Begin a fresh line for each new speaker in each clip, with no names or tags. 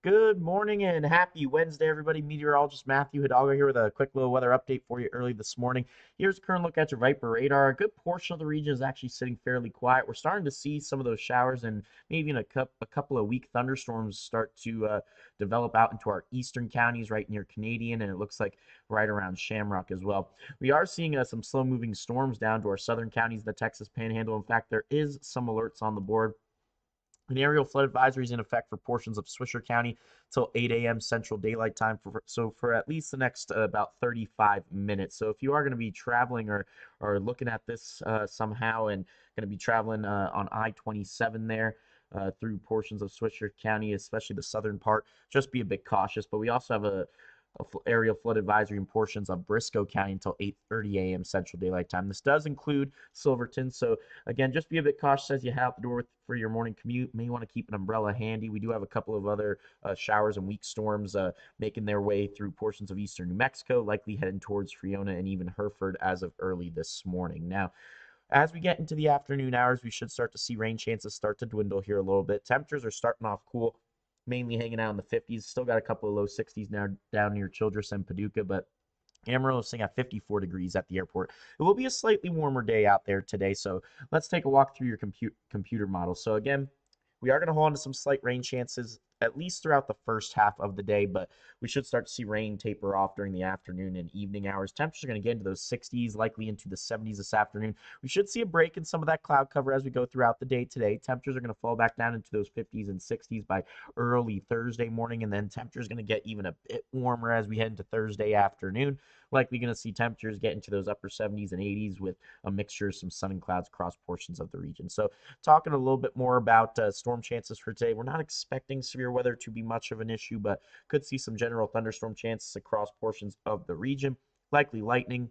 Good morning and happy Wednesday, everybody. Meteorologist Matthew Hidalgo here with a quick little weather update for you early this morning. Here's a current look at your Viper radar. A good portion of the region is actually sitting fairly quiet. We're starting to see some of those showers and maybe even a couple of weak thunderstorms start to develop out into our eastern counties right near Canadian, and it looks like right around Shamrock as well. We are seeing some slow-moving storms down to our southern counties, the Texas Panhandle. In fact, there is some alerts on the board. An aerial flood advisory is in effect for portions of Swisher County till 8 a.m. Central Daylight Time for at least the next about 35 minutes. So if you are going to be traveling or looking at this somehow and going to be traveling on I-27 there through portions of Swisher County, especially the southern part, just be a bit cautious. But we also have a aerial flood advisory in portions of Briscoe County until 8:30 a.m. Central Daylight Time. This does include Silverton, so again, just be a bit cautious as you head out the door for your morning commute. May want to keep an umbrella handy. We do have a couple of other showers and weak storms making their way through portions of eastern New Mexico, likely heading towards Friona and even Hereford as of early this morning. Now, as we get into the afternoon hours, we should start to see rain chances start to dwindle here a little bit. Temperatures are starting off cool, mainly hanging out in the 50s. Still got a couple of low 60s now down near Childress and Paducah, but Amarillo is sitting at 54 degrees at the airport. It will be a slightly warmer day out there today, so let's take a walk through your computer model. So again, we are going to hold on to some slight rain chances at least throughout the first half of the day, but we should start to see rain taper off during the afternoon and evening hours. Temperatures are going to get into those 60s, likely into the 70s this afternoon. We should see a break in some of that cloud cover as we go throughout the day today. Temperatures are going to fall back down into those 50s and 60s by early Thursday morning, and then temperatures going to get even a bit warmer as we head into Thursday afternoon. Likely going to see temperatures get into those upper 70s and 80s with a mixture of some sun and clouds across portions of the region. So talking a little bit more about storm chances for today. We're not expecting severe weather to be much of an issue, but could see some general thunderstorm chances across portions of the region. Likely lightning,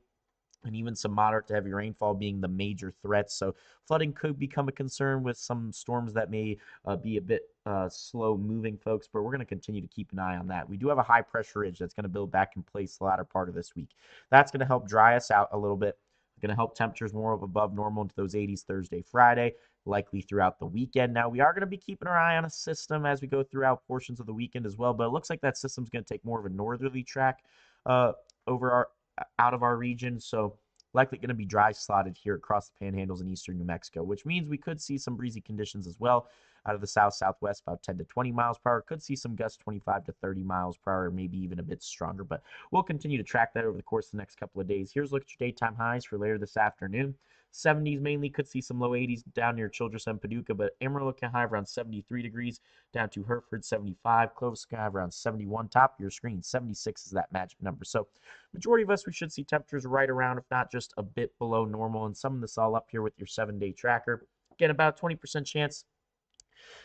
and even some moderate to heavy rainfall being the major threats. So flooding could become a concern with some storms that may be a bit slow moving, folks, but we're going to continue to keep an eye on that. We do have a high pressure ridge that's going to build back in place the latter part of this week. That's going to help dry us out a little bit. Going to help temperatures more of above normal into those 80s Thursday, Friday, likely throughout the weekend. Now, we are going to be keeping our eye on a system as we go throughout portions of the weekend as well, but it looks like that system's going to take more of a northerly track over our out of our region, so likely going to be dry slotted here across the panhandles in eastern New Mexico, which means we could see some breezy conditions as well out of the south-southwest, about 10 to 20 miles per hour. Could see some gusts 25 to 30 miles per hour, maybe even a bit stronger, but we'll continue to track that over the course of the next couple of days. Here's a look at your daytime highs for later this afternoon. 70s mainly, could see some low 80s down near Childress and Paducah, but Amarillo can high around 73 degrees, down to Hereford 75, Clovis can high around 71, top of your screen 76 is that magic number. So majority of us, we should see temperatures right around, if not just a bit below normal, and some of this all up here with your 7-day tracker. Again, about 20% chance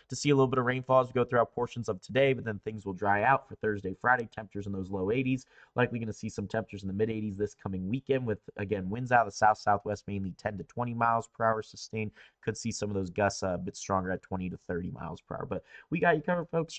to see a little bit of rainfall as we go throughout portions of today, but then things will dry out for Thursday, Friday. Temperatures in those low 80s. Likely going to see some temperatures in the mid 80s this coming weekend with, again, winds out of the south-southwest, mainly 10 to 20 miles per hour sustained. Could see some of those gusts a bit stronger at 20 to 30 miles per hour. But we got you covered, folks.